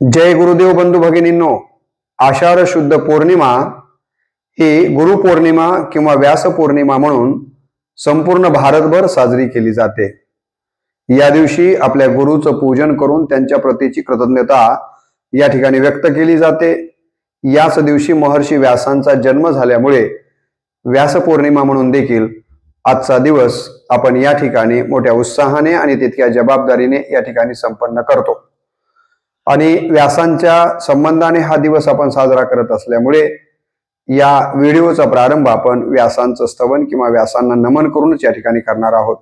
जय गुरुदेव बंधू भगिनींनो, आषाढ शुद्ध पौर्णिमा ही गुरुपौर्णिमा किंवा व्यास पौर्णिमा म्हणून संपूर्ण भारतभर साजरी केली जाते। या दिवशी आपल्या गुरुचं पूजन करून त्यांच्या प्रतीची कृतज्ञता या ठिकाणी व्यक्त केली जाते। याच दिवशी महर्षी व्यासांचा जन्म झाल्यामुळे व्यास पौर्णिमा म्हणून देखील आजचा दिवस आपण या ठिकाणी मोठ्या उत्साहाने आणि तितक्या जबाबदारीने या ठिकाणी संपन्न करतो। आणि व्यासांच्या संबंधाने हा दिवस आपण साजरा करत असल्यामुळे या व्हिडिओचा प्रारंभ आपण व्यासांचं स्तवन किंवा व्यासांना नमन करूनच या ठिकाणी करणार आहोत।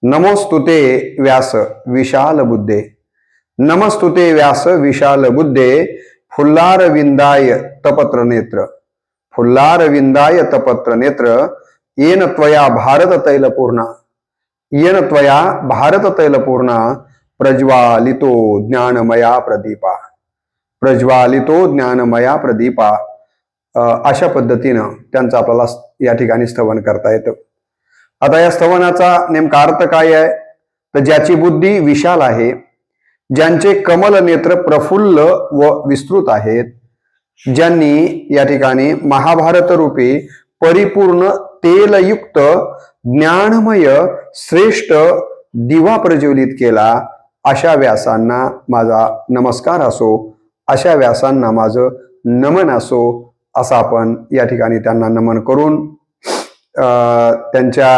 नमोस्तुते व्यास विशाल बुद्धे, नमस्तुते व्यास विशाल बुद्धे, फुल्लार विंदाय तपत्र नेत्र, फुल्लार विंदाय तपत्र नेत्र, येन त्वया भारत तैलपूर्णा, येन त्वया भारत तैलपूर्णा, प्रज्वालितो ज्ञानमया प्रदीपा, प्रज्वालितो ज्ञानमया प्रदीपा। अशा पद्धतीनं त्यांचं आपल्याला या ठिकाणी स्तवन करता येतं। आता या स्तवनाचा नेमका अर्थ काय आहे? तर ज्याची बुद्धी विशाल आहे, ज्यांचे कमल नेत्र प्रफुल्ल व विस्तृत आहेत, ज्यांनी या ठिकाणी महाभारत रूपी परिपूर्ण तेलयुक्त ज्ञानमय श्रेष्ठ दिवा प्रज्वलित केला, अशा व्यासांना माझा नमस्कार असो, अशा व्यासांना माझं नमन असो, असं आपण या ठिकाणी त्यांना नमन करून त्यांच्या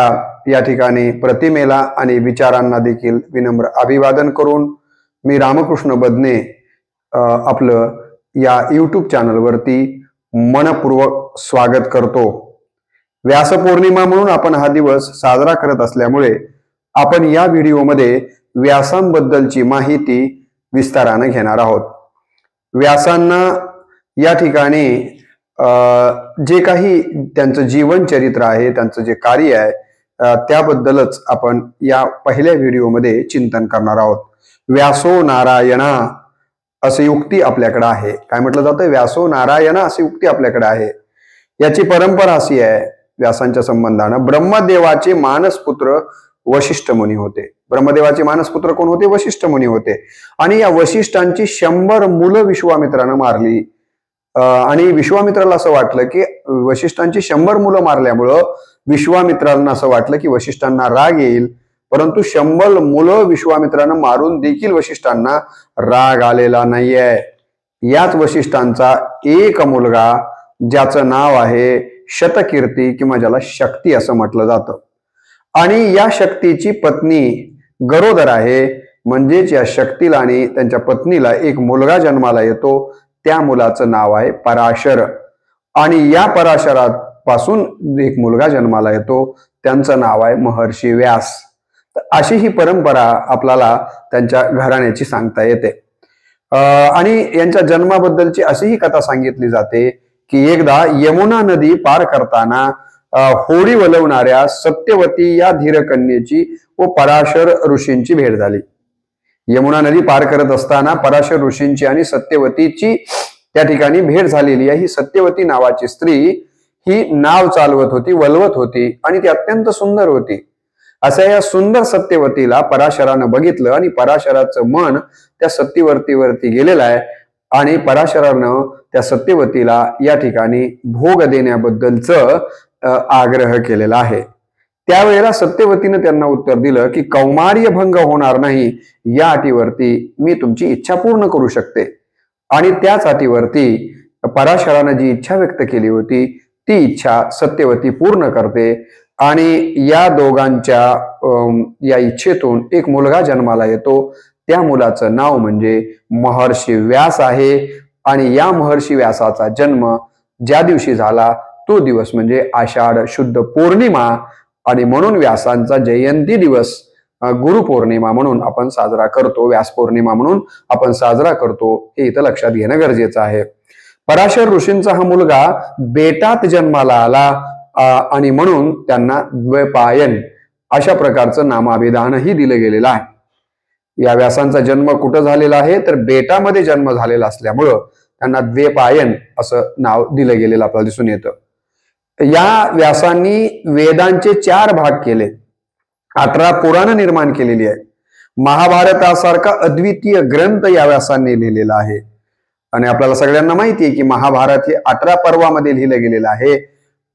या ठिकाणी प्रतिमेला आणि विचारांना देखील विनम्र अभिवादन करून मी रामकृष्ण बदने आपलं या यूट्यूब चॅनलवरती मनपूर्वक स्वागत करतो। व्यास पौर्णिमा म्हणून आपण हा दिवस साजरा करत असल्यामुळे आपण या व्हिडिओमध्ये व्यासांबद्दलची माहिती विस्ताराने घेणार आहोत। व्यासांना या ठिकाणी जे काही त्यांचं जीवन चरित्र आहे, त्यांचं जे कार्य आहे, त्याबद्दलच आपण या पहिल्या व्हिडिओमध्ये चिंतन करणार आहोत। व्यासो नारायणा असे युक्ती आपल्याकडे आहे। काय म्हटलं जातं? व्यासो नारायणा अशी युक्ती आपल्याकडे आहे। याची परंपरा अशी आहे, व्यासांच्या संबंधानं ब्रह्मदेवाचे मानसपुत्र वशिष्ठ मुनी होते। ब्रह्मदेवाचे मानसपुत्र कोण होते? वशिष्ठ मुनी होते। आणि या वशिष्ठांची 100 मुलं विश्वामित्रानं मारली। आणि विश्वामित्राला असं वाटलं की वशिष्ठांची 100 मुलं मारल्यामुळं विश्वामित्रांना असं वाटलं की वशिष्ठांना राग येईल, परंतु 100 मुलं विश्वामित्रानं मारून देखील वशिष्ठांना राग आलेला नाहीये। याच वशिष्ठांचा एक मुलगा, ज्याचं नाव आहे शतकीर्ती किंवा ज्याला शक्ती असं म्हटलं जातं, आणि या शक्तीची पत्नी गरोदर आहे। म्हणजेच या शक्तीला आणि त्यांच्या पत्नीला एक मुलगा जन्माला येतो, त्या मुलाचं नाव आहे पराशर। आणि या पराशरापासून एक मुलगा जन्माला येतो, त्यांचं नाव आहे महर्षी व्यास। अशी ही परंपरा आपल्याला त्यांच्या घराण्याची सांगता येते। आणि यांच्या जन्माबद्दलची अशी ही कथा सांगितली जाते की एकदा यमुना नदी पार करताना होडी वलवणाऱ्या सत्यवती या धीरकन्येची व पराशर ऋषींची भेट झाली। यमुना नदी पार करत असताना पराशर ऋषींची आणि सत्यवतीची त्या ठिकाणी भेट झालेली आहे। ही सत्यवती नावाची स्त्री ही नाव चालवत होती, वलवत होती, आणि ती अत्यंत सुंदर होती। अशा या सुंदर सत्यवतीला पराशरानं बघितलं आणि पराशराचं मन त्या सत्यवतीवरती गेलेलं आहे, आणि पराशरानं त्या सत्यवतीला या ठिकाणी भोग देण्याबद्दलचं आग्रह केलेला आहे। त्यावेळेला सत्यवतीनं त्यांना उत्तर दिलं की कौमार्य भंग होणार नाही या अटीवरती मी तुमची इच्छा पूर्ण करू शकते। आणि त्याच अटीवरती पराशरानं जी इच्छा व्यक्त केली होती ती इच्छा सत्यवती पूर्ण करते, आणि या दोघांच्या या इच्छेतून एक मुलगा जन्माला येतो। त्या मुलाचं नाव म्हणजे महर्षी व्यास आहे। आणि या महर्षी व्यासाचा जन्म ज्या दिवशी झाला तो दिवस म्हणजे आषाढ शुद्ध पौर्णिमा, आणि म्हणून व्यासांचा जयंती दिवस गुरुपौर्णिमा म्हणून आपण साजरा करतो, व्यास पौर्णिमा म्हणून आपण साजरा करतो, हे इथं लक्षात घेणं गरजेचं आहे। पराशर ऋषींचा हा मुलगा बेटात जन्माला आला, आणि म्हणून त्यांना द्वैपायन अशा प्रकारचं नामाभिधानही दिलं गेलेलं आहे। या व्यासांचा जन्म कुठं झालेला आहे? तर बेटामध्ये जन्म झालेला असल्यामुळं त्यांना द्वैपायन असं नाव दिलं गेलेलं आपल्याला दिसून येतं। या व्यासांनी वेदांचे 4 भाग केले, 18 पुराण निर्माण केलेली आहे। महाभारतासारखा अद्वितीय ग्रंथ या व्यासांनी लिहिलेला आहे. आणि आपल्याला सगळ्यांना माहिती आहे की महाभारत हे 18 पर्वामध्ये लिहिलं गेलेलं आहे.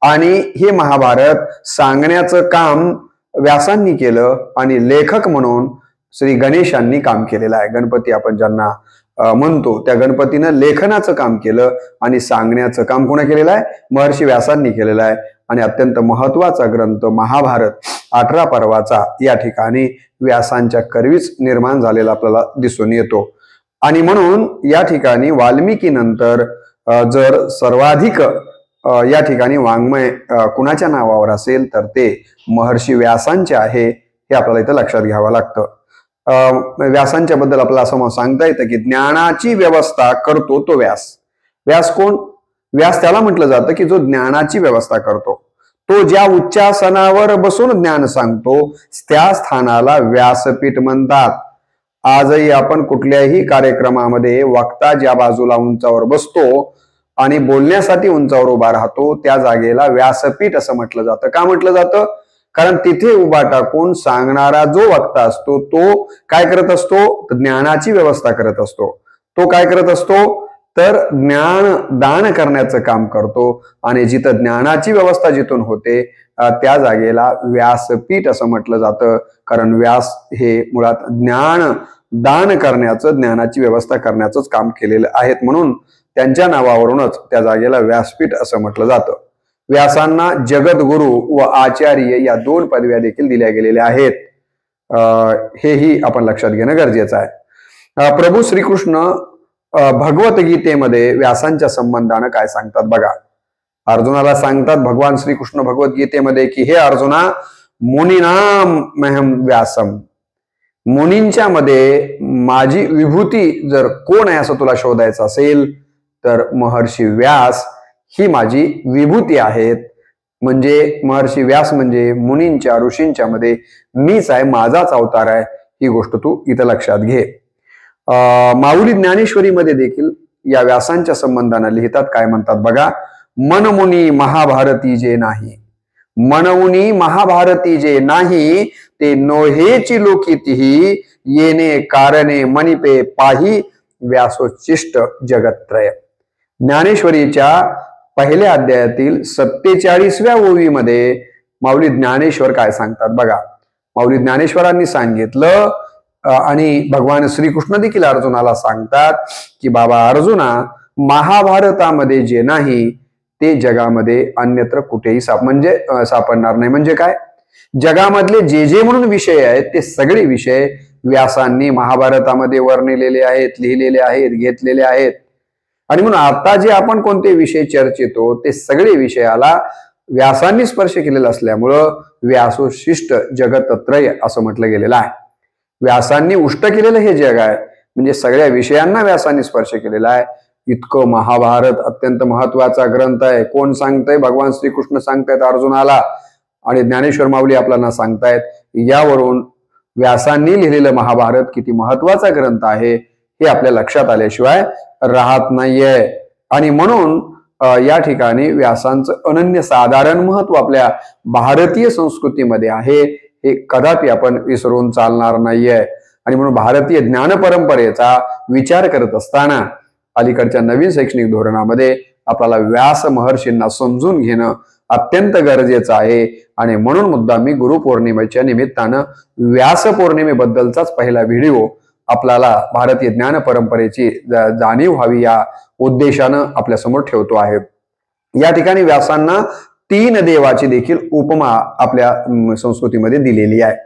आणि हे महाभारत सांगण्याचं काम व्यासांनी केलं आणि लेखक म्हणून श्री गणेशांनी काम केलेलं आहे. गणपती आपण ज्यांना म्हणतो त्या गणपतीनं लेखनाचं काम केलं आणि सांगण्याचं काम कोणा केलेलं आहे? महर्षी व्यासांनी केलेलं आहे. आणि अत्यंत महत्वाचा ग्रंथ महाभारत 18 पर्वाचा या ठिकाणी व्यासांच्या करवीच निर्माण झालेला आपल्याला दिसून येतो. आणि म्हणून या ठिकाणी वाल्मिकी नंतर जर सर्वाधिक या ठिकाणी वाङ्मय कुणाच्या नावावर असेल तर ते महर्षी व्यासांचे आहे, हे आपल्याला इथं लक्षात घ्यावं लागतं. व्यासांच्या बद्दल आपल्याला असं सांगता येतं की ज्ञानाची व्यवस्था करतो तो व्यास. व्यास कोण? व्यास त्याला म्हटलं जातं की जो ज्ञानाची व्यवस्था करतो. तो ज्या उच्चासनावर बसून ज्ञान सांगतो त्या स्थानाला व्यासपीठ म्हणतात. आजही आपण कुठल्याही कार्यक्रमामध्ये वक्ता ज्या बाजूला उंचावर बसतो आणि बोलण्यासाठी उंचावर उभा राहतो त्या जागेला व्यासपीठ असं म्हटलं जातं. का म्हटलं जातं? कारण तिथे उभा टाकून सांगणारा जो वक्ता असतो तो काय करत असतो? ज्ञानाची व्यवस्था करत असतो. तो काय करत असतो? तर ज्ञान दान करण्याचं काम करतो. आणि जिथं ज्ञानाची व्यवस्था जिथून होते त्या जागेला व्यासपीठ असं म्हटलं जातं. कारण व्यास हे मुळात ज्ञान दान करण्याचं, ज्ञानाची व्यवस्था करण्याचंच काम केलेलं आहेत. म्हणून त्यांच्या नावावरूनच त्या जागेला व्यासपीठ असं म्हटलं जातं. व्यासांना जगद्गुरु व आचार्य या 2 पदव्या देखील दिल्या गेलेल्या आहेत. हेही आपण लक्षात घेणं गरजेचं आहे. प्रभू श्रीकृष्ण भगवद्गीतेमध्ये व्यासांच्या संबंधानं काय सांगतात बघा. अर्जुनाला सांगतात भगवान श्रीकृष्ण भगवद्गीतेमध्ये की हे अर्जुना, मुनीनाम मह्यम व्यासम. मुनींच्या मध्ये माझी विभूती जर कोण आहे असं तुला शोधायचं असेल तर महर्षी व्यास ही माझी विभूती आहेत. म्हणजे महर्षी व्यास म्हणजे मुनींच्या ऋषींच्या मध्ये मीच आहे, माझाच अवतार आहे. ही गोष्ट तू इथं लक्षात घे. माऊली ज्ञानेश्वरीमध्ये देखील या व्यासांच्या संबंधाने लिहितात. काय म्हणतात बघा. मनमुनी महाभारती जे नाही, मनमुनी महाभारती जे नाही, ते नोहेची लोकितीही येणे कारणे मणिपे पाही व्यासोचिष्ट जगत्त्रय. ज्ञानेश्वरीच्या पहिल्या अध्यायातील 47व्या ओवीमध्ये माऊली ज्ञानेश्वर काय सांगतात बघा. माऊली ज्ञानेश्वरांनी सांगितलं आणि भगवान श्रीकृष्ण देखील अर्जुनाला सांगतात की बाबा अर्जुना, महाभारतामध्ये जे नाही ते जगामध्ये अन्यत्र कुठेही सापडणार नाही. म्हणजे काय? जगामधले जे जे म्हणून विषय आहेत ते सगळे विषय व्यासांनी महाभारतामध्ये वर्णिलेले आहेत, लिहिलेले आहेत, घेतलेले आहेत. आणि म्हणून आता जे आपण कोणते विषय चर्चितो ते सगळे विषयाला व्यासांनी स्पर्श केलेला असल्यामुळं व्यासोशिष्ट जगतत्रय असं म्हटलं गेलेलं आहे. व्यासांनी उष्ट केलेलं हे जग आहे. म्हणजे सगळ्या विषयांना व्यासांनी स्पर्श केलेला आहे. इतकं महाभारत अत्यंत महत्वाचा ग्रंथ आहे. कोण सांगतंय? भगवान श्रीकृष्ण सांगतायत अर्जुनाला आणि ज्ञानेश्वर माऊली आपल्याला सांगतायत. यावरून व्यासांनी लिहिलेलं महाभारत किती महत्वाचा ग्रंथ आहे हे आपल्या लक्षात आल्याशिवाय राहत नाहीये. आणि म्हणून या ठिकाणी व्यासांचं अनन्य साधारण महत्व आपल्या भारतीय संस्कृतीमध्ये आहे, हे कदापि आपण विसरून चालणार नाहीये. आणि म्हणून भारतीय ज्ञान परंपरेचा विचार करत असताना अलीकडच्या नवीन शैक्षणिक धोरणामध्ये आपल्याला व्यास महर्षींना समजून घेणं अत्यंत गरजेचं आहे. आणि म्हणून मुद्दामी गुरुपौर्णिमेच्या निमित्तानं व्यास पौर्णिमेबद्दलचाच पहिला व्हिडिओ आपल्याला भारतीय ज्ञान परंपरेची जाणीव व्हावी या उद्देशानं आपल्या समोर ठेवतो आहे. या ठिकाणी व्यासांना 3 देवाची देखील उपमा आपल्या संस्कृतीमध्ये दिलेली आहे.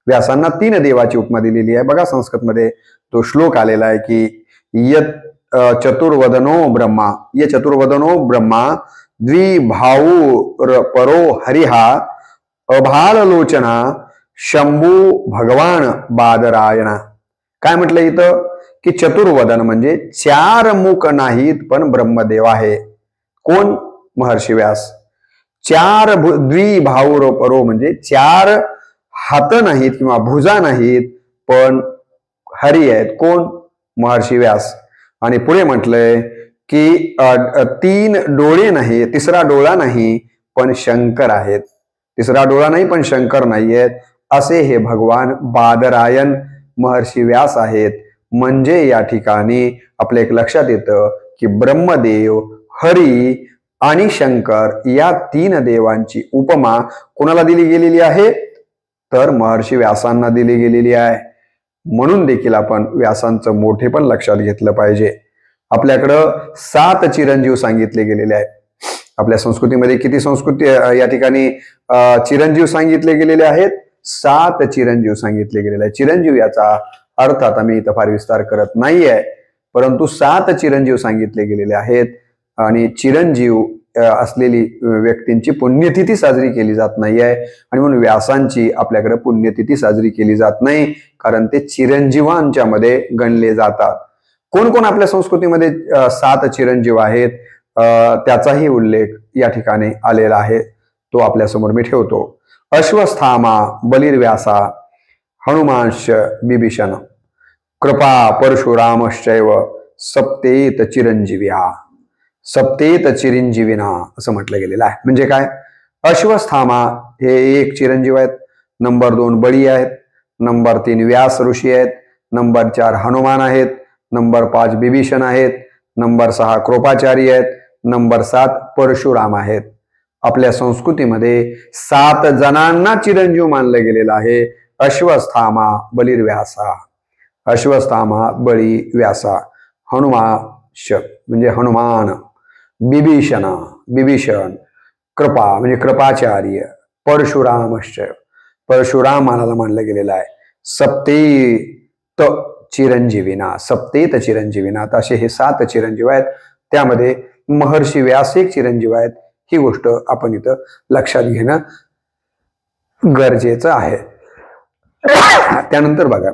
व्यासांना 3 देवाची उपमा दिलेली आहे. बघा संस्कृतमध्ये तो श्लोक आलेला आहे की यत चतुर्वदनो ब्रह्मा, ये चतुर्वदनो ब्रह्मा द्विभाऊ परो हरिहा अभाललोचना शंभू भगवान बादरायणा. काय म्हटलं इथं की चतुर्वदन म्हणजे 4 मुख नाहीत पण ब्रह्मदेव आहे. कोण? महर्षी व्यास. 4 द्विभाऊ परो म्हणजे 4 हात नाहीत किंवा भुजा नाहीत पण हरी आहेत. कोण? महर्षी व्यास. आणि पुढे म्हटलंय की 3 डोळे नाही, 3रा डोळा नाही पण शंकर आहेत. 3रा डोळा नाही पण शंकर नाहीयेत असे हे भगवान बादरायण महर्षी व्यास आहेत. म्हणजे या ठिकाणी आपल्या एक लक्षात येतं की ब्रह्मदेव, हरी आणि शंकर या 3 देवांची उपमा कोणाला दिली गेलेली आहे, तर महर्षी व्यासांना दिली गेलेली आहे. म्हणून देखील आपण व्यासांचं मोठे पण लक्षात घेतलं पाहिजे. आपल्याकडं 7 चिरंजीव सांगितले गेलेले आहेत. आपल्या संस्कृतीमध्ये किती संस्कृती या ठिकाणी चिरंजीव सांगितले गेलेले आहेत? 7 चिरंजीव सांगितले गेलेले आहेत. चिरंजीव याचा अर्थ आता मी इथं फार विस्तार करत नाहीये, परंतु 7 चिरंजीव सांगितले गेलेले आहेत. आणि चिरंजीव असलेली व्यक्तींची पुण्यतिथी साजरी केली जात नाही आहे आणि म्हणून व्यासांची आपल्याकडे पुण्यतिथी साजरी केली जात नाही, कारण ते चिरंजीवांच्या मध्ये गणले जातात. कोण कोण आपल्या संस्कृतीमध्ये 7 चिरंजीव आहेत त्याचाही उल्लेख या ठिकाणी आलेला आहे, तो आपल्या समोर मी ठेवतो. अश्वस्थामा बलिर्व्यासा हनुमांश बिभीषण कृपा परशुरामश्चैव सप्तेत चिरंजीव्या. सप्तेत चिरंजीविना असं म्हटलं गेलेलं आहे. म्हणजे काय? अश्वस्थामा हे 1 चिरंजीव आहेत, नंबर 2 बळी आहेत, नंबर 3 व्यास ऋषी आहेत, नंबर 4 हनुमान आहेत, नंबर 5 बिभीषण आहेत, नंबर 6 कृपाचारी आहेत, नंबर 7 परशुराम आहेत. आपल्या संस्कृतीमध्ये 7 जणांना चिरंजीव मानलं गेलेलं आहे. अश्वस्थामा बलिर्व्यासा, अश्वस्थामा बळी व्यासा, हनुमाश म्हणजे हनुमान, बिभीषण, कृपा म्हणजे कृपाचार्य, परशुरामश्च परशुरामाला मानलं गेलेलं आहे. सप्तेत चिरंजीविना, सप्तेत चिरंजीविना असे हे 7 चिरंजीव आहेत. त्यामध्ये महर्षी व्यास 1 चिरंजीव आहेत. ही गोष्ट आपण इथं लक्षात घेणं गरजेचं आहे. त्यानंतर बघा,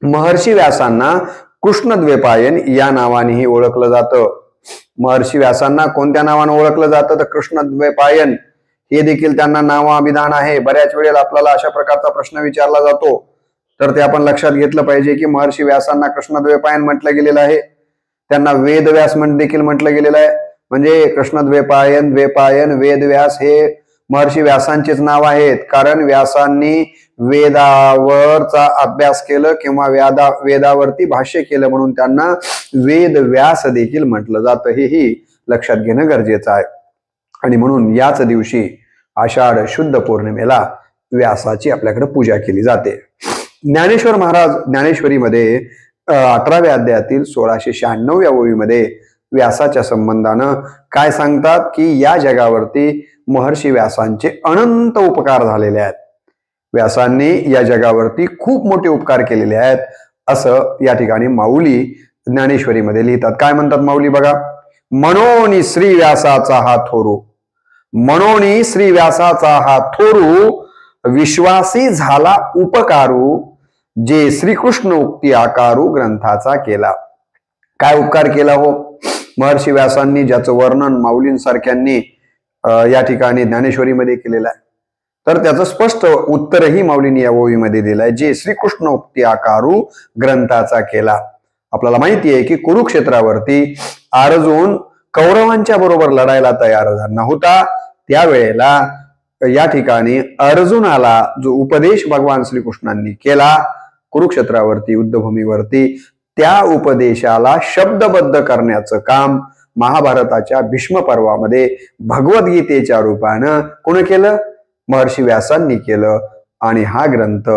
महर्षी व्यासांना कृष्णद्वैपायन या नावानेही ओळखलं जातं. महर्षी व्यासांना कोणत्या नावाने ओळखलं जातं? तर कृष्णद्वैपायन हे देखील त्यांना नावाभिधान आहे. बऱ्याच वेळेला आपल्याला अशा प्रकारचा प्रश्न विचारला जातो, तर ते आपण लक्षात घेतलं पाहिजे की महर्षी व्यासांना कृष्णद्वैपायन म्हटलं गेलेलं आहे. त्यांना वेदव्यास देखील म्हटलं गेलेलं आहे. म्हणजे कृष्णद्वैपायन, द्वैपायन, वेदव्यास हे महर्षी व्यासांचेच नाव आहेत, कारण व्यासांनी वेदावरचा अभ्यास केलं किंवा वेदावरती भाष्य केलं, म्हणून त्यांना वेदव्यास देखील म्हटलं जातं. हेही लक्षात घेणं गरजेचं आहे. आणि म्हणून याच दिवशी आषाढ शुद्ध पौर्णिमेला व्यासाची आपल्याकडे पूजा केली जाते. ज्ञानेश्वर महाराज ज्ञानेश्वरीमध्ये 18व्या अध्यायातील 1696व्या ओळीमध्ये व्यासाच्या संबंधानं काय सांगतात की या जगावरती महर्षी व्यासांचे अनंत उपकार झालेले आहेत. व्यासांनी या जगावरती खूप मोठे उपकार केलेले आहेत असं या ठिकाणी माऊली ज्ञानेश्वरीमध्ये लिहितात. काय म्हणतात माऊली बघा, मनोनी श्री व्यासाचा हा थोरू, मनोनी श्री व्यासाचा हा थोरू, विश्वासी झाला उपकारू, जे श्रीकृष्ण उक्ती आकारू ग्रंथाचा केला. काय उपकार केला हो महर्षी व्यासांनी, ज्याचं वर्णन माऊलींसारख्यांनी या ठिकाणी ज्ञानेश्वरीमध्ये केलेलं आहे. तर त्याचं स्पष्ट उत्तरही माऊलींनी या ओळीमध्ये दिलंय, जे श्रीकृष्ण उक्ती आकारू ग्रंथाचा केला. आपल्याला माहिती आहे की कुरुक्षेत्रावरती अर्जुन कौरवांच्या बरोबर लढायला तयार नव्हता. त्यावेळेला या ठिकाणी अर्जुनाला जो उपदेश भगवान श्रीकृष्णांनी केला कुरुक्षेत्रावरती युद्धभूमीवरती, त्या उपदेशाला शब्दबद्ध करण्याचं काम महाभारताच्या भीष्म पर्वामध्ये भगवद्गीतेच्या रूपानं कोण केलं? महर्षी व्यासांनी केलं. आणि हा ग्रंथ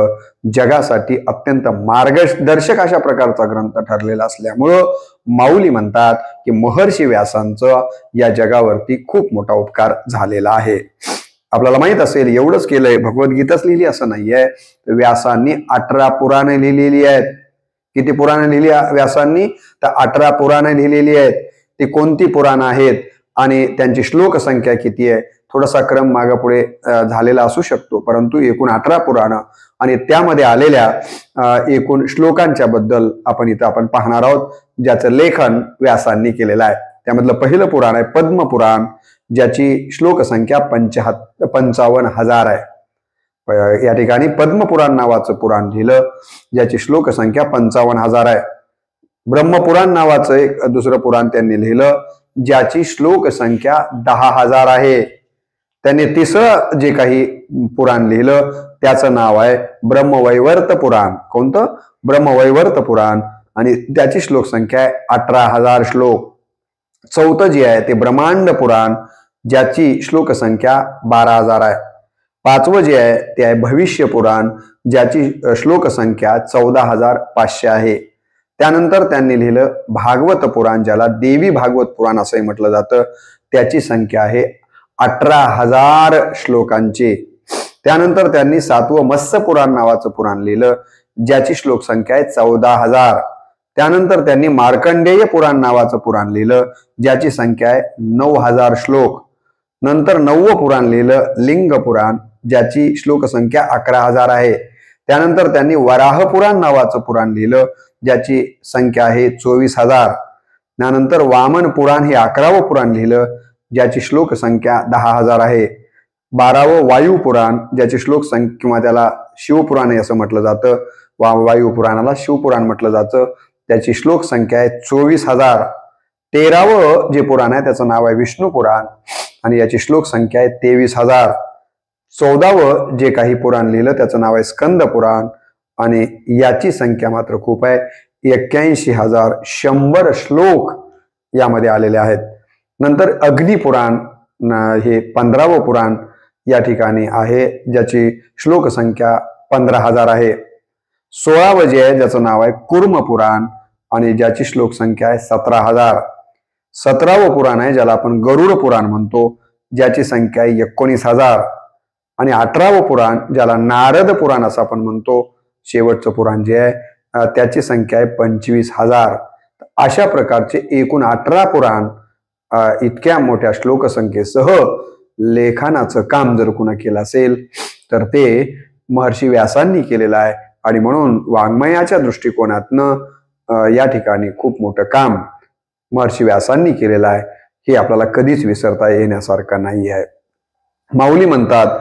जगासाठी अत्यंत मार्गदर्शक अशा प्रकारचा ग्रंथ ठरलेला असल्यामुळं माऊली म्हणतात की महर्षी व्यासांचं या जगावरती खूप मोठा उपकार झालेला आहे. आपल्याला माहित असेल एवढंच केलंय, भगवद्गीताच लिहिली असं नाहीये. व्यासांनी 18 पुराणे लिहिलेली आहेत. किती पुराणे लिहिली व्यासांनी? तर 18 पुराणे लिहिलेली आहेत. ती कोणती पुराणं आहेत आणि त्यांची श्लोक संख्या किती आहे? थोडासा क्रम मागे पुढे झालेला असू शकतो, परंतु एकूण 18 पुराणं आणि त्यामध्ये आलेल्या एकूण श्लोकांच्या बद्दल आपण पाहणार आहोत, ज्याचं लेखन व्यासांनी केलेलं आहे. त्यामधलं पहिलं पुराण आहे पद्मपुराण, ज्याची श्लोक संख्या 55,000 आहे. या ठिकाणी पद्मपुराण नावाचं पुराण लिहिलं, ज्याची श्लोक संख्या 55,000 आहे. ब्रह्मपुराण नावाचं एक दुसरं पुराण त्यांनी लिहिलं, ज्याची श्लोक संख्या 10,000 आहे. त्यांनी तिसरं जे काही पुराण लिहिलं त्याचं नाव आहे ब्रह्मवैवर्त पुराण. कोणतं? ब्रह्मवैवर्त पुराण. आणि त्याची श्लोक संख्या आहे 18,000 श्लोक. चौथं जे आहे ते ब्रह्मांड पुराण, ज्याची श्लोक संख्या 12,000 आहे. पाचवं जे आहे ते आहे भविष्य पुराण, ज्याची श्लोक संख्या 14,500 आहे. त्यानंतर त्यांनी लिहिलं भागवत पुराण, ज्याला देवी भागवत पुराण असंही म्हटलं जातं. त्याची संख्या आहे 18,000 श्लोकांची. त्यानंतर त्यांनी सातवं मत्स्य पुराण नावाचं पुराण लिहिलं, ज्याची श्लोक संख्या आहे 14,000. त्यानंतर त्यांनी मार्कंडेय पुराण नावाचं पुराण लिहिलं, ज्याची संख्या आहे 9,000 श्लोक. नंतर नववं पुराण लिहिलं लिंग पुराण, ज्याची श्लोक संख्या 11,000 आहे. त्यानंतर त्यांनी वराह पुराण नावाचं पुराण लिहिलं, ज्याची संख्या आहे 24,000. त्यानंतर वामन पुराण हे 11वं पुराण लिहिलं, ज्याची श्लोक संख्या 10,000 आहे. 12वं वायू पुराण, ज्याची श्लोक संख्या किंवा त्याला शिवपुराण असं म्हटलं जातं, वायू पुराणाला शिवपुराण म्हटलं जातं, त्याची श्लोक संख्या आहे 24,000. 13वं जे पुराण आहे त्याचं नाव आहे विष्णू पुराण आणि याची श्लोक संख्या आहे 23,000. 14वं जे काही पुराण लिहिलं त्याचं नाव आहे स्कंद पुराण आणि याची संख्या मात्र खूप आहे, 81,100 श्लोक यामध्ये आलेले आहेत. नंतर अग्निपुराण हे 15वं पुराण या ठिकाणी आहे, ज्याची श्लोक संख्या 15,000 आहे. 16वं जे आहे ज्याचं नाव आहे कुर्म पुराण आणि ज्याची श्लोक संख्या आहे 17,000. 17वं पुराण आहे ज्याला आपण गरुड पुराण म्हणतो, ज्याची संख्या आहे 19,000. आणि 18वं पुराण ज्याला नारद पुराण असं आपण म्हणतो, शेवटचं पुराण जे आहे त्याची संख्या आहे 25,000. अशा प्रकारचे एकूण 18 पुराण इतक्या मोठ्या श्लोकसंख्येसह लेखनाचं काम जर कुणा केलं असेल तर ते महर्षी व्यासांनी केलेलं आहे. आणि म्हणून वाङ्मयाच्या दृष्टिकोनातनं या ठिकाणी खूप मोठं काम महर्षी व्यासांनी केलेलं आहे, हे आपल्याला कधीच विसरता येण्यासारखं नाही आहे. माऊली म्हणतात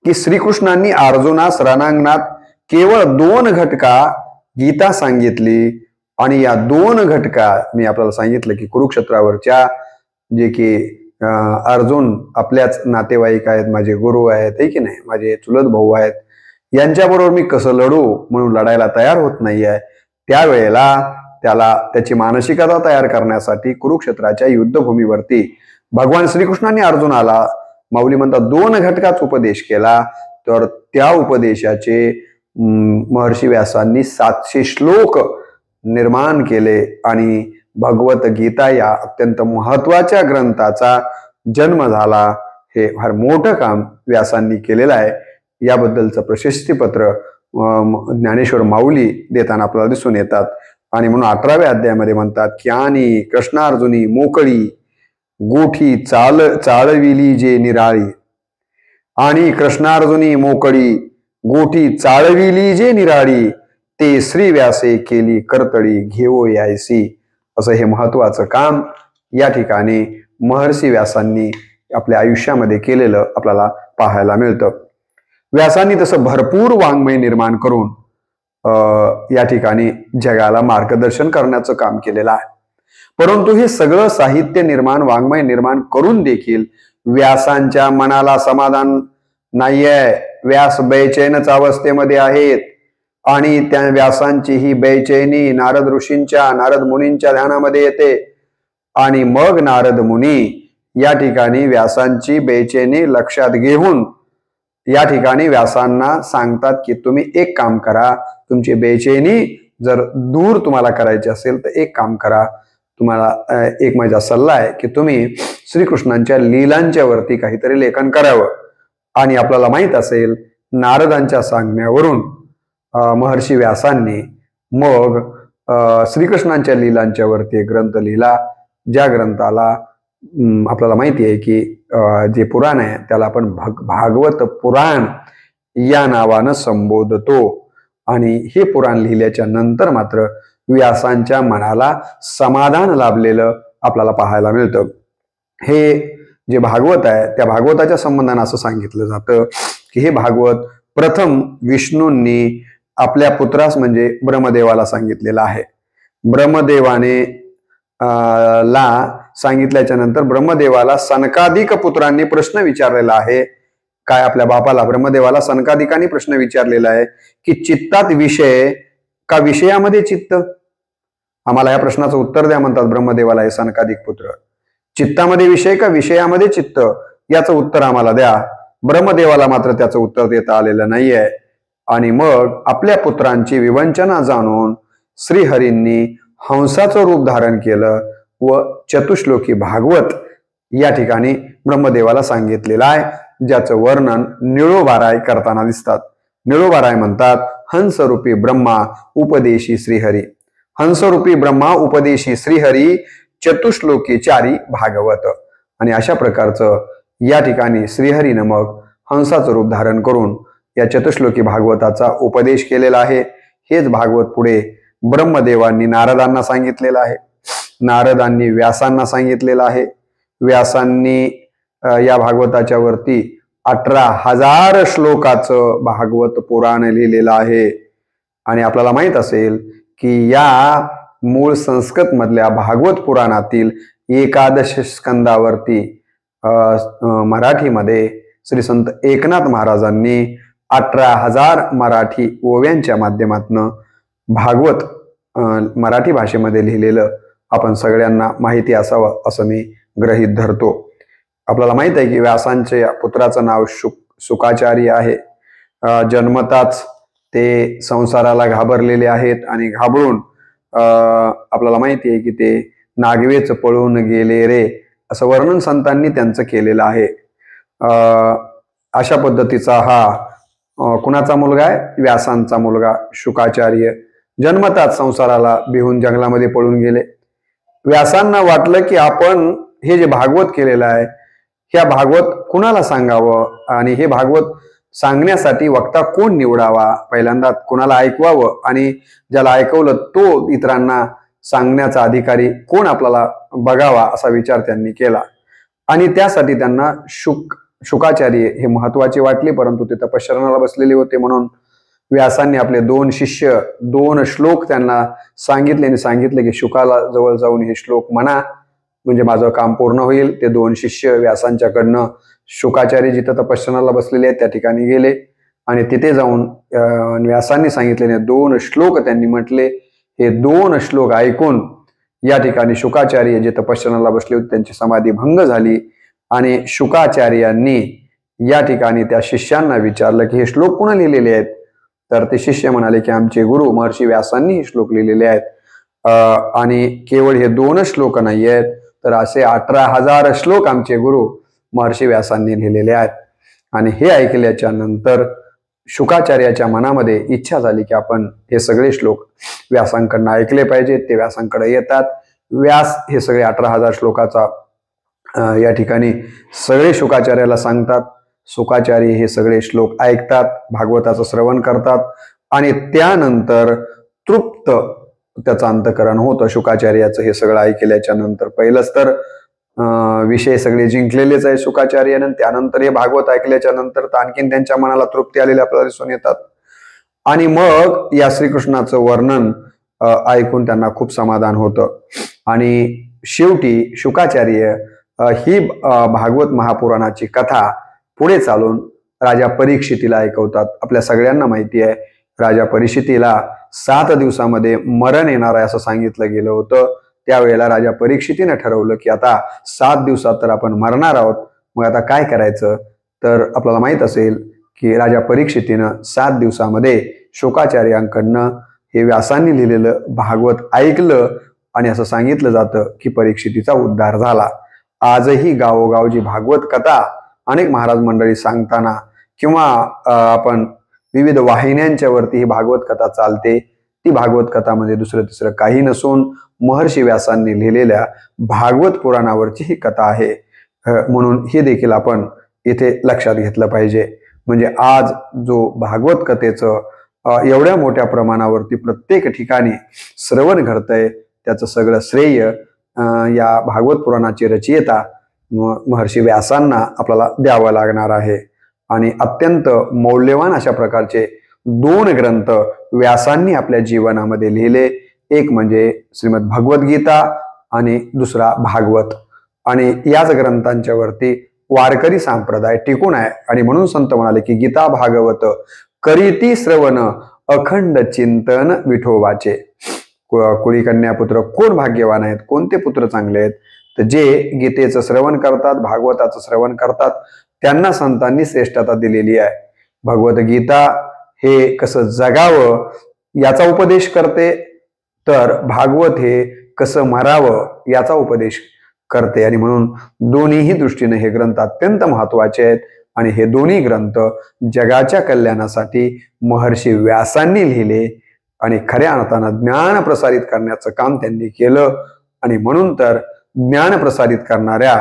की श्रीकृष्णांनी अर्जुनास रणांगणात केवळ 2 घटका गीता सांगितली आणि या 2 घटका मी आपल्याला सांगितलं की कुरुक्षेत्रावरच्या जे की अर्जुन आपल्याच नातेवाईक आहेत, माझे गुरु आहेत, हे की नाही, माझे चुलत भाऊ आहेत, यांच्याबरोबर मी कसं लढू म्हणून लढायला तयार होत नाही आहे. त्यावेळेला त्याला त्याची मानसिकता तयार करण्यासाठी कुरुक्षेत्राच्या युद्धभूमीवरती भगवान श्रीकृष्णांनी अर्जुनाला माऊली म्हणतात 2 घटकाच उपदेश केला. तर त्या उपदेशाचे महर्षी व्यासांनी 700 श्लोक निर्माण केले आणि भगवत गीता या अत्यंत महत्वाच्या ग्रंथाचा जन्म झाला. हे फार मोठं काम व्यासांनी केलेलं आहे. याबद्दलचं प्रशस्तीपत्र ज्ञानेश्वर माऊली देताना आपल्याला दिसून येतात. आणि म्हणून 18व्या अध्यायामध्ये म्हणतात की आणि कृष्णार्जुनी मोकळी गोठी चाळविली जे निराळी, आणि कृष्णार्जुनी मोकळी गोठी चाळविली जे निराळी, ते श्री व्यासे केली करतळी घेवो यायसी. असं हे महत्वाचं काम या ठिकाणी महर्षी व्यासांनी आपल्या आयुष्यामध्ये केलेलं आपल्याला पाहायला मिळतं. व्यासांनी तसं भरपूर वाङ्मय निर्माण करून या ठिकाणी जगाला मार्गदर्शन करण्याचं काम केलेलं आहे. परंतु हे सगळं साहित्य निर्माण, वाङ्मय निर्माण करून देखील व्यासांच्या मनाला समाधान नाहीये. व्यास बेचैनच अवस्थेमध्ये आहेत आणि त्या व्यासांची ही बेचैनी नारद मुनींच्या ध्यानामध्ये येते. आणि मग नारद मुनी या ठिकाणी व्यासांची बेचैनी लक्षात घेऊन या ठिकाणी व्यासांना सांगतात की तुम्ही एक काम करा, तुमची बेचैनी जर दूर तुम्हाला करायची असेल तर एक काम करा, तुम्हाला एक माझा सल्ला आहे की तुम्ही श्रीकृष्णांच्या लीलांच्या वरती काहीतरी लेखन करावं. आणि आपल्याला माहित असेल नारदांच्या सांगण्यावरून महर्षी व्यासांनी मग श्रीकृष्णांच्या लीलांच्या वरती ग्रंथ लिहिला, ज्या ग्रंथाला आपल्याला माहिती आहे की जे पुराण आहे त्याला आपण भागवत पुराण या नावानं संबोधतो. आणि हे पुराण लिहिल्याच्या नंतर मात्र व्यासांच्या मनाला समाधान लाभलेलं आपल्याला पाहायला मिळतं. हे जे भागवत आहे त्या भागवताच्या संबंधानं असं सांगितलं जातं की हे भागवत प्रथम विष्णूंनी आपल्या पुत्रास म्हणजे ब्रह्मदेवाला सांगितलेलं आहे. ब्रह्मदेवाने ला सांगितल्याच्या नंतर ब्रह्मदेवाला सनकादिक पुत्रांनी प्रश्न विचारलेला आहे. काय आपल्या बापाला ब्रह्मदेवाला सनकादिकांनी प्रश्न विचारलेला आहे की चित्तात विषय का विषयामध्ये चित्त? आम्हाला या प्रश्नाचं उत्तर द्या म्हणतात ब्रह्मदेवाला हे सनकादिक पुत्र. चित्तामध्ये विषय का विषयामध्ये चित्त, याचं उत्तर आम्हाला द्या. ब्रह्मदेवाला मात्र त्याचं उत्तर देता आलेलं नाहीये. आणि मग आपल्या पुत्रांची विवंचना जाणून श्रीहरींनी हंसाचं रूप धारण केलं व चतुश्लोकी भागवत या ठिकाणी ब्रह्मदेवाला सांगितलेलं आहे, ज्याचं वर्णन निळोबाराय करताना दिसतात. निळोबाराय म्हणतात, हंसरूपी ब्रह्मा उपदेशी श्रीहरी. हंसरूपी ब्रह्मा उपदेशी श्रीहरी चतुश्लोकी चारी भागवत. आणि अशा प्रकारचं या ठिकाणी श्रीहरीनं मग हंसाचं रूप धारण करून या चतुश्लोकी भागवताचा उपदेश केलेला आहे. हेच भागवत पुढे ब्रह्मदेवांनी नारदांना सांगितलेलं आहे, नारदांनी व्यासांना सांगितलेलं आहे. व्यासांनी या भागवताच्या वरती 18,000 श्लोकाचं भागवत पुराण लिहिलेलं आहे. आणि आपल्याला माहित असेल की या मूळ संस्कृत मधल्या भागवत पुराणातील 11 स्कंदावरती मराठीमध्ये श्री संत एकनाथ महाराजांनी 18,000 मराठी ओव्यांच्या माध्यमातून भागवत मराठी भाषेमध्ये लिहिलेलं आपण सगळ्यांना माहिती असावं असं मी गृहीत धरतो. आपल्याला माहित आहे की व्यासांच्या पुत्राचं नाव शुकाचार्य आहे. जन्मताच ते संसाराला घाबरलेले आहेत आणि घाबरून आपल्याला माहिती आहे की ते नागवेच पळून गेले रे असं वर्णन संतांनी त्यांचं केलेलं आहे. अशा पद्धतीचा हा कुणाचा मुलगा आहे? व्यासांचा मुलगा शुकाचार्य. जन्मताच संसाराला भिवून जंगलामध्ये पळून गेले. व्यासांना वाटलं की आपण हे जे भागवत केलेलं आहे ह्या भागवत कुणाला सांगावं आणि हे भागवत सांगण्यासाठी वक्ता कोण निवडावा, पहिल्यांदा कुणाला ऐकवावं आणि ज्याला ऐकवलं तो इतरांना सांगण्याचा अधिकारी कोण आपल्याला बघावा असा विचार त्यांनी केला. आणि त्यासाठी त्यांना शुकाचार्य हे महत्वाचे वाटले, परंतु ते तपश्चरणाला बसलेले होते. म्हणून व्यासांनी आपले 2 शिष्य 2 श्लोक त्यांना सांगितले आणि सांगितले की शुकाला जवळ जाऊन हे श्लोक म्हणा म्हणजे माझं काम पूर्ण होईल. ते 2 शिष्य व्यासांच्याकडनं शुकाचार्य जिथं तपश्चरणाला बसलेले आहेत त्या ठिकाणी गेले आणि तिथे जाऊन व्यासांनी सांगितलेले 2 श्लोक त्यांनी म्हटले. हे 2 श्लोक ऐकून या ठिकाणी शुकाचार्य जे तपश्चरणाला बसले होते त्यांची समाधी भंग झाली. आणि शुकाचार्यांनी या ठिकाणी त्या शिष्यांना विचारलं की हे श्लोक कोणा लिहिलेले आहेत? तर ते शिष्य म्हणाले की आमचे गुरु महर्षी व्यासांनी हे श्लोक लिहिलेले आहेत. आणि केवळ हे 2 श्लोक नाही आहेत तर असे 18,000 श्लोक आमचे गुरु महर्षी व्यासांनी लिहिलेले आहेत. आणि हे ऐकल्याच्या नंतर शुकाचार्याच्या मनामध्ये इच्छा झाली की आपण हे सगळे श्लोक व्यासांकडनं ऐकले पाहिजेत. ते व्यासांकडे येतात. व्यास हे सगळे 18,000 श्लोकाचा या ठिकाणी सगळे शुकाचार्याला सांगतात. शुकाचार्य हे सगळे श्लोक ऐकतात, भागवताचं श्रवण करतात आणि त्यानंतर तृप्त त्याचं अंतःकरण होतं शुकाचार्याचं. हे सगळं ऐकल्याच्या नंतर पहिलंच तर विषय सगळे जिंकलेलेच आहे शुकाचार्यानं. त्यानंतर हे भागवत ऐकल्याच्या नंतर तर आणखीन त्यांच्या मनाला तृप्ती आलेली आपल्याला दिसून येतात. आणि मग या श्रीकृष्णाचं वर्णन ऐकून त्यांना खूप समाधान होतं. आणि शेवटी शुकाचार्य ही भागवत महापुराणाची कथा पुढे चालून राजा परीक्षितीला ऐकवतात. आपल्या सगळ्यांना माहिती आहे राजा परीक्षितीला 7 दिवसामध्ये मरण येणार आहे असं सांगितलं गेलं होतं. त्यावेळेला राजा परीक्षितीनं ठरवलं की आता 7 दिवसात तर आपण मरणार आहोत, मग आता काय करायचं? तर आपल्याला माहित असेल की राजा परीक्षितीनं 7 दिवसामध्ये शुकाचार्यांकडनं हे व्यासांनी लिहिलेलं भागवत ऐकलं आणि असं सांगितलं जातं की परीक्षितीचा उद्धार झाला. आजही गावोगाव जी भागवत कथा अनेक महाराज मंडळी सांगताना किंवा आपण विविध वाहिन्यांच्या वरती ही भागवत कथा चालते. ती भागवत कथा म्हणजे दुसरं तिसरं काही नसून महर्षी व्यासांनी लिहिलेल्या भागवत पुराणावरची ही कथा आहे. म्हणून हे देखील आपण इथे लक्षात घेतलं पाहिजे. म्हणजे आज जो भागवत कथेचं एवढ्या मोठ्या प्रमाणावरती प्रत्येक ठिकाणी श्रवण घडतंय त्याचं सगळं श्रेय या भागवत पुराणाचे रचयिता महर्षी व्यासांना आपल्याला द्यावं लागणार आहे. आणि अत्यंत मौल्यवान अशा प्रकारचे 2 ग्रंथ व्यासांनी आपल्या जीवनामध्ये लिहिले. एक म्हणजे श्रीमद भगवद्गीता आणि दुसरा भागवत. आणि याच ग्रंथांच्या वरती वारकरी संप्रदाय टिकून आहे. आणि म्हणून संत म्हणाले की गीता भागवत करीती श्रवण अखंड चिंतन विठोबाचे. कुळी कन्या पुत्र कोण भाग्यवान आहेत, कोणते पुत्र चांगले आहेत, तर जे गीतेचं श्रवण करतात, भागवताचं श्रवण करतात, त्यांना संतांनी श्रेष्ठता दिलेली आहे. भगवत गीता हे कसं जगावं याचा उपदेश करते, तर भागवत हे कसं मरावं याचा उपदेश करते. आणि म्हणून दोन्हीही दृष्टीने हे ग्रंथ अत्यंत महत्वाचे आहेत. आणि हे दोन्ही ग्रंथ जगाच्या कल्याणासाठी महर्षी व्यासांनी लिहिले आणि खऱ्या अर्थानं ज्ञान प्रसारित करण्याचं काम त्यांनी केलं. आणि म्हणून तर ज्ञान प्रसारित करणाऱ्या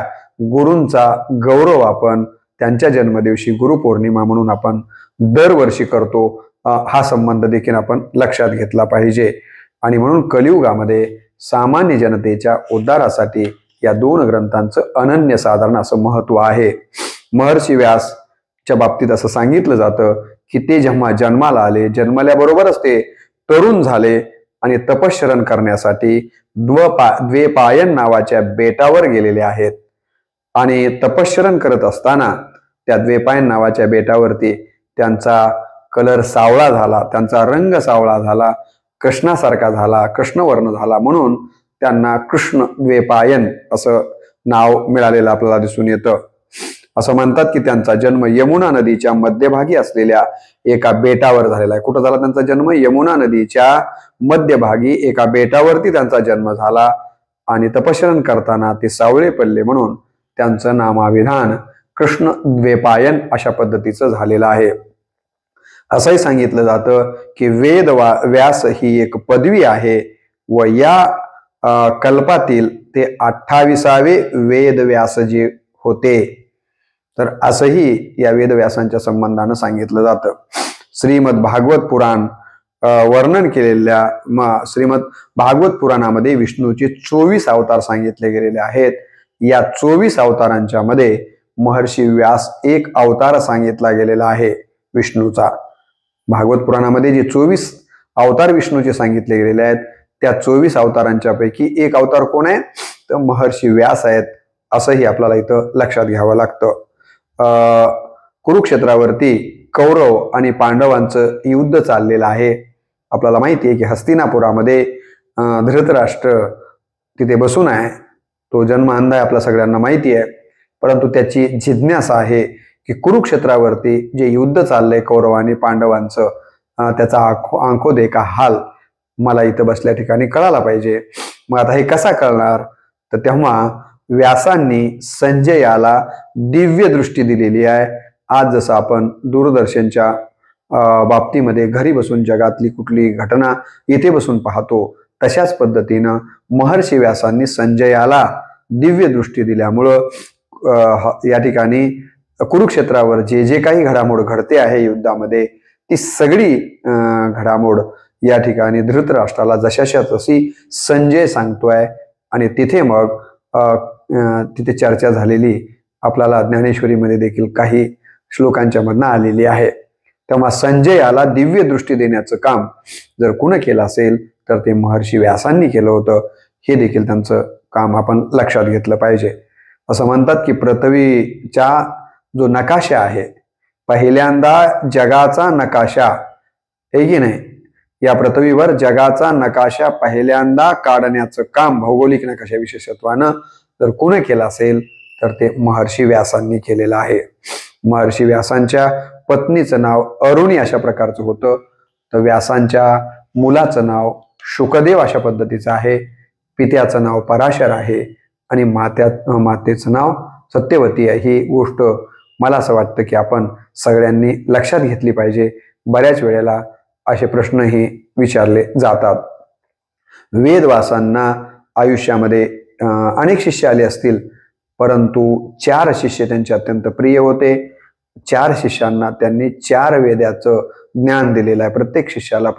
गुरूंचा गौरव आपण त्यांच्या जन्मदिवशी गुरुपौर्णिमा म्हणून आपण दरवर्षी करतो. हा संबंध देखील आपण लक्षात घेतला पाहिजे. आणि म्हणून कलियुगामध्ये सामान्य जनतेच्या उद्धारासाठी या दोन ग्रंथांचं अनन्यसाधारण असं महत्व आहे. महर्षी व्यासच्या बाबतीत असं सांगितलं जातं की ते जेव्हा जन्माला आले, जन्मल्याबरोबरच ते तरुण झाले आणि तपश्चरण करण्यासाठी द्वेपायन नावाच्या बेटावर गेलेले आहेत. आणि तपश्चरण करत असताना त्या द्वेपायन नावाच्या बेटावरती त्यांचा कलर सावळा झाला, त्यांचा रंग सावळा झाला, कृष्णासारखा झाला, कृष्णवर्ण झाला, म्हणून त्यांना कृष्ण द्वेपायन असं नाव मिळालेलं आपल्याला दिसून येतं. असं म्हणतात की त्यांचा जन्म यमुना नदीच्या मध्यभागी असलेल्या एका बेटावर झालेला आहे. कुठं झाला त्यांचा जन्म? यमुना नदीच्या मध्यभागी एका बेटावरती त्यांचा जन्म झाला. आणि तपश्चरण करताना ते सावळे पडले म्हणून त्यांचं नामाविधान कृष्ण द्वेपायन अशा पद्धतीचं झालेलं आहे. असंही सांगितलं जातं की व्यास ही एक पदवी आहे व या कल्पातील ते 28वे वेदव्यास जे होते. तर असंही या वेदव्यासांच्या संबंधानं सांगितलं जातं. श्रीमद भागवत पुराण वर्णन केलेल्या श्रीमद भागवत पुराणामध्ये विष्णूचे 24 अवतार सांगितले गेलेले आहेत. या 24 अवतारांच्या मध्ये महर्षी व्यास एक अवतार सांगितला गेलेला आहे विष्णूचा. भागवत पुराणामध्ये जे 24 अवतार विष्णूचे सांगितले गेलेले आहेत त्या 24 अवतारांच्या पैकी एक अवतार कोण आहे? तर महर्षी व्यास आहेत. असंही आपल्याला इथं लक्षात घ्यावं लागतं. कुरुक्षेत्रावरती कौरव आणि पांडवांचं युद्ध चाललेलं आहे. आपल्याला माहिती आहे की हस्तिनापुरामध्ये धृतराष्ट्र तिथे बसून आहे. तो जन्म अंध आहे आपल्या सगळ्यांना माहिती आहे. परंतु त्याची जिज्ञासा आहे की कुरुक्षेत्रावरती जे युद्ध चाललंय कौरव आणि पांडवांचं, त्याचा आंखो देखा हाल मला इथं बसल्या ठिकाणी कळायला पाहिजे. मग आता हे कसा कळणार? तर तेव्हा व्यासांनी संजयाला दिव्य दृष्टी दिलेली आहे. आज जसं आपण दूरदर्शनच्या बाबतीमध्ये घरी बसून जगातली कुठली घटना इथे बसून पाहतो, तशाच पद्धतीनं महर्षी व्यासांनी संजयाला दिव्य दृष्टी दिल्यामुळं या ठिकाणी कुरुक्षेत्रावर जे जे काही घडामोड घडते आहे युद्धामध्ये, ती सगळी घडामोड या ठिकाणी धृतराष्ट्राला जशाच्या तशी संजय सांगतोय. आणि तिथे मग तिथे चर्चा झालेली आपल्याला ज्ञानेश्वरीमध्ये देखील काही श्लोकांच्या मधनं आलेली आहे. तेव्हा संजयाला दिव्य दृष्टी देण्याचं काम जर कुणी केलं असेल तर ते महर्षी व्यासांनी केलं होतं. हे देखील त्यांचं काम आपण लक्षात घेतलं पाहिजे. असं म्हणतात की पृथ्वीचा जो नकाशा आहे, पहिल्यांदा जगाचा नकाशा आहे की नाही, या पृथ्वीवर जगाचा नकाशा पहिल्यांदा काढण्याचं काम भौगोलिक नकाशा विशेषत्वानं जर कोणी केलं असेल तर ते महर्षी व्यासांनी केलेलं आहे. महर्षी व्यासांच्या पत्नीचं नाव अरुणी अशा प्रकारचं होतं. तर व्यासांच्या मुलाचं नाव शुकदेव अशा पद्धतीचं आहे. पित्याचं नाव पराशर आहे आणि मातेचं नाव सत्यवती आहे. ही गोष्ट मला असं वाटतं की आपण सगळ्यांनी लक्षात घेतली पाहिजे. बऱ्याच वेळेला असे प्रश्नही विचारले जातात. वेदव्यासांना आयुष्यामध्ये अनेक शिष्य आले असतील, परंतु 4 शिष्य त्यांचे अत्यंत प्रिय होते. 4 शिष्यांना त्यांनी 4 वेदाचं ज्ञान दिलेलं आहे. प्रत्येक शिष्याला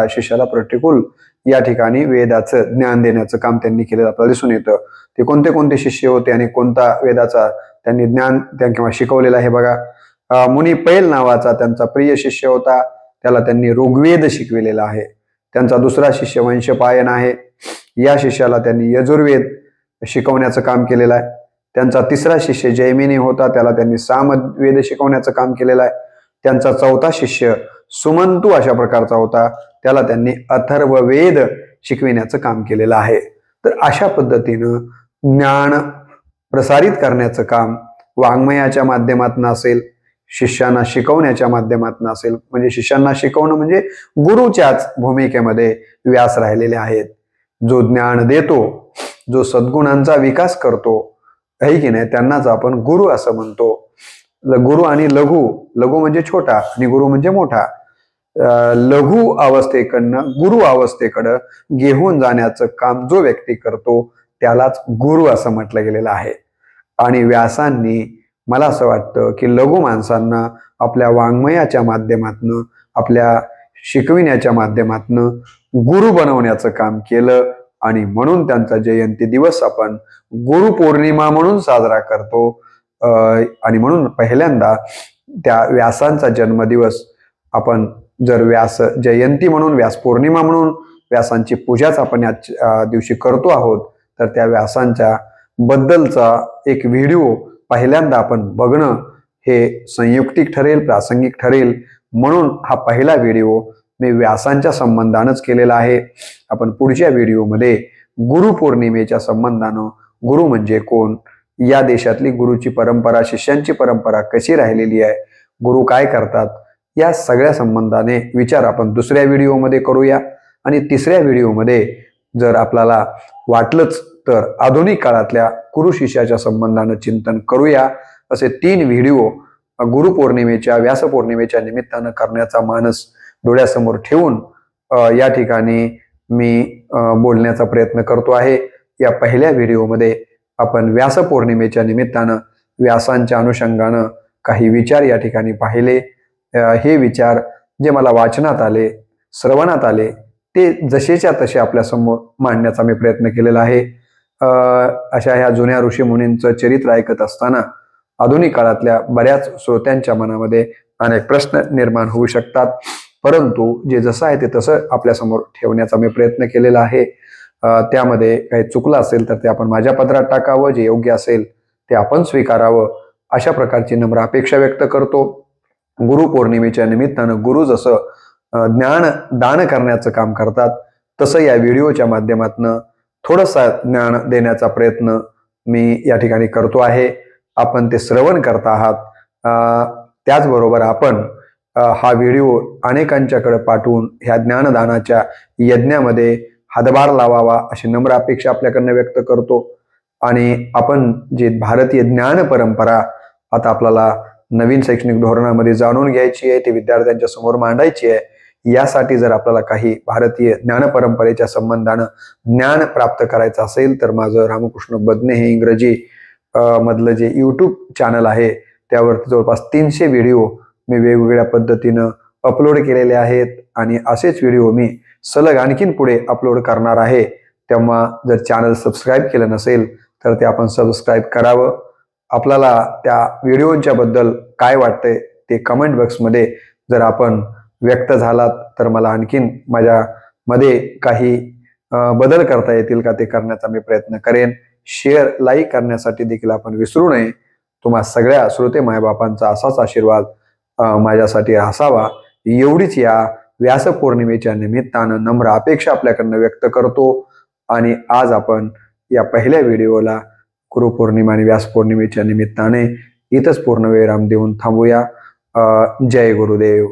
शिष्याला प्रतिकूल या ठिकाणी वेदाचं ज्ञान देण्याचं काम त्यांनी केलेलं आपल्याला दिसून येतं. ते कोणते कोणते शिष्य होते आणि कोणता वेदाचा त्यांनी ज्ञान किंवा शिकवलेलं आहे बघा. मुनी पैल नावाचा त्यांचा प्रिय शिष्य होता, त्याला त्यांनी ऋग्वेद शिकविलेला आहे. त्यांचा दुसरा शिष्य वंशपायन आहे. या शिष्याला त्यांनी यजुर्वेद शिकवण्याचं काम केलेलं आहे. त्यांचा तिसरा शिष्य जैमिनी होता, त्याला त्यांनी सामवेद शिकवण्याचं काम केलेलं आहे. त्यांचा चौथा शिष्य सुमंतू अशा प्रकारचा होता, त्याला त्यांनी अथर्ववेद शिकविण्याचं काम केलेलं आहे. तर अशा पद्धतीनं ज्ञान प्रसारित करण्याचं काम वाङ्मयाच्या माध्यमातून असेल, शिष्यांना शिकवण्याच्या माध्यमातून असेल, म्हणजे शिष्यांना शिकवणं म्हणजे गुरुच्याच भूमिकेमध्ये व्यास राहिलेले आहेत. जो ज्ञान देतो, जो सद्गुणांचा विकास करतो आहे की नाही, त्यांनाच आपण गुरु असं म्हणतो. गुरु आणि लघु, लघु म्हणजे छोटा आणि गुरु म्हणजे मोठा. लघु अवस्थेकडनं गुरु अवस्थेकडं घेऊन जाण्याचं काम जो व्यक्ती करतो त्यालाच गुरु असं म्हटलं गेलेलं आहे. आणि व्यासांनी मला असं वाटतं की लघु माणसांना आपल्या वाङ्मयाच्या माध्यमातून, आपल्या शिकविण्याच्या माध्यमातून गुरु बनवण्याचं काम केलं. आणि म्हणून त्यांचा जयंती दिवस आपण गुरुपौर्णिमा म्हणून साजरा करतो. आणि म्हणून पहिल्यांदा त्या व्यासांचा जन्मदिवस आपण जर व्यास जयंती म्हणून, व्यास पौर्णिमा म्हणून व्यासांची पूजाच आपण या दिवशी करतो आहोत, तर त्या व्यासांच्या बद्दलचा एक व्हिडिओ पहिल्यांदा आपण बघणं हे संयुक्तिक ठरेल, प्रासंगिक ठरेल. म्हणून हा पहिला व्हिडिओ मी व्यासांच्या संबंधानंच केलेला आहे. आपण पुढच्या व्हिडिओमध्ये गुरुपौर्णिमेच्या संबंधानं गुरु म्हणजे कोण, या देशातली गुरुची परंपरा, शिष्यांची परंपरा कशी राहिलेली आहे, गुरु काय करतात, या सगळ्या संबंधाने विचार आपण दुसऱ्या व्हिडिओमध्ये करूया. आणि तिसऱ्या व्हिडिओमध्ये जर आपल्याला वाटलंच तर आधुनिक काळातल्या गुरु शिष्याच्या संबंधानं चिंतन करूया. असे 3 व्हिडिओ गुरुपौर्णिमेच्या, व्यासपौर्णिमेच्या निमित्तानं करण्याचा मानस डोळ्यासमोर ठेवून या ठिकाणी मी बोलण्याचा प्रयत्न करतो आहे. या पहिल्या व्हिडिओमध्ये आपण व्यासपौर्णिमेच्या निमित्तानं व्यासांच्या अनुषंगानं काही विचार या ठिकाणी पाहिले. हे विचार जे मला वाचनात आले, श्रवणात आले, ते जसेच्या तसे आपल्यासमोर मांडण्याचा मी प्रयत्न केलेला आहे. अशा ह्या जुन्या ऋषीमुनींचं चरित्र ऐकत असताना आधुनिक काळातल्या बऱ्याच श्रोत्यांच्या मनामध्ये अनेक प्रश्न निर्माण होऊ शकतात, परंतु जे जसं आहे ते तसं आपल्यासमोर ठेवण्याचा मी प्रयत्न केलेला आहे. त्यामध्ये काही चुकलं असेल तर ते आपण माझ्या पदरात टाकावं, जे योग्य असेल ते आपण स्वीकारावं, अशा प्रकारची नम्र अपेक्षा व्यक्त करतो. गुरुपौर्णिमेच्या निमित्तानं गुरु जसं ज्ञान दान करण्याचं काम करतात, तसं या व्हिडिओच्या माध्यमातून थोडंसं ज्ञान देण्याचा प्रयत्न मी या ठिकाणी करतो आहे. आपण ते श्रवण करत आहात. त्याचबरोबर आपण हा व्हिडिओ अनेकांच्याकडे पाठवून ह्या ज्ञानदानाच्या यज्ञामध्ये हातभार लावावा अशी नम्र अपेक्षा आपल्याकडनं व्यक्त करतो. आणि आपण जे भारतीय ज्ञान परंपरा आता आपल्याला नवीन शैक्षणिक धोरणामध्ये जाणून घ्यायची आहे, ते विद्यार्थ्यांच्या समोर मांडायची आहे. यासाठी जर आपल्याला काही भारतीय ज्ञान परंपरेच्या संबंधानं ज्ञान प्राप्त करायचं असेल तर माझं रामकृष्ण बदने हे इंग्रजी मधलं जे यूट्यूब चॅनल आहे त्यावरती जवळपास 300 व्हिडिओ मी वेगवेगळ्या पद्धतीनं अपलोड केलेले आहेत. आणि असेच व्हिडिओ मी सलग आणखीन पुढे अपलोड करणार आहे. तेव्हा जर चॅनल सबस्क्राईब केलं नसेल तर ते आपण सबस्क्राईब करावं. आपल्याला त्या व्हिडिओंच्या बद्दल काय वाटतंय ते कमेंट बॉक्समध्ये जर आपण व्यक्त झालात तर मला आणखीन माझ्यामध्ये काही बदल करता येतील का ते करण्याचा मी प्रयत्न करेन. शेअर, लाईक करण्यासाठी देखील आपण विसरू नये. तुम्हा सगळ्या श्रोते मायबापांचा असाच आशीर्वाद माझ्यासाठी असावा, एवढीच या व्यासपौर्णिमेच्या निमित्तानं नम्र अपेक्षा आपल्याकडनं व्यक्त करतो. आणि आज आपण या पहिल्या व्हिडिओला गुरुपौर्णिमा आणि व्यासपौर्णिमेच्या निमित्ताने इथंच पूर्णविराम देऊन थांबूया. जय गुरुदेव.